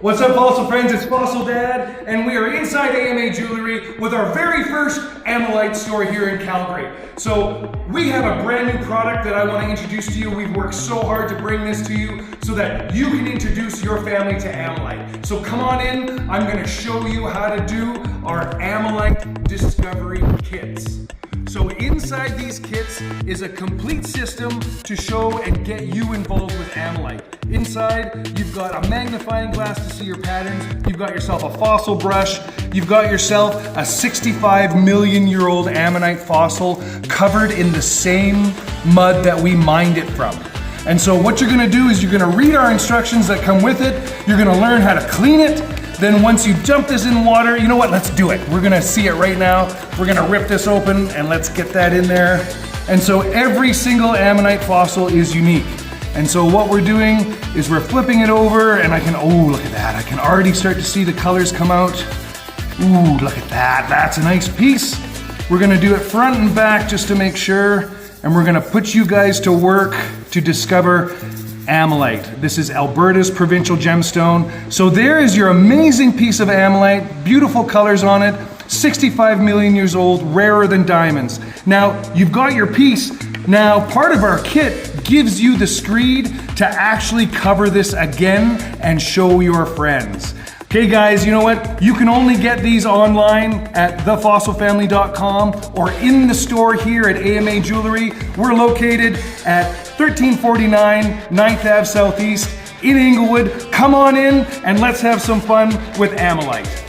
What's up, Fossil friends? It's Fossil Dad, and we are inside AMA Jewelry with our very first Ammolite store here in Calgary. So we have a brand new product that I want to introduce to you. We've worked so hard to bring this to you so that you can introduce your family to Ammolite. So come on in, I'm going to show you how to do our Ammolite Discovery Kits. So inside these kits is a complete system to show and get you involved with Ammolite. Inside, you've got a magnifying glass to see your patterns, you've got yourself a fossil brush, you've got yourself a 65-million-year-old ammonite fossil covered in the same mud that we mined it from. And so what you're gonna do is you're gonna read our instructions that come with it, you're gonna learn how to clean it. Then once you dump this in water, you know what, let's do it. We're gonna see it right now. We're gonna rip this open and let's get that in there. And so every single ammonite fossil is unique. And so what we're doing is we're flipping it over and I can, oh, look at that. I can already start to see the colors come out. Ooh, look at that. That's a nice piece. We're gonna do it front and back just to make sure. And we're gonna put you guys to work to discover Ammolite. This is Alberta's provincial gemstone. So there is your amazing piece of Ammolite, beautiful colors on it, 65 million years old, rarer than diamonds. Now, you've got your piece. Now, part of our kit gives you the screed to actually cover this again and show your friends. Okay guys, you know what? You can only get these online at thefossilfamily.com or in the store here at AMA Jewelry. We're located at 1349 9th Ave Southeast in Inglewood. Come on in and let's have some fun with Ammolite.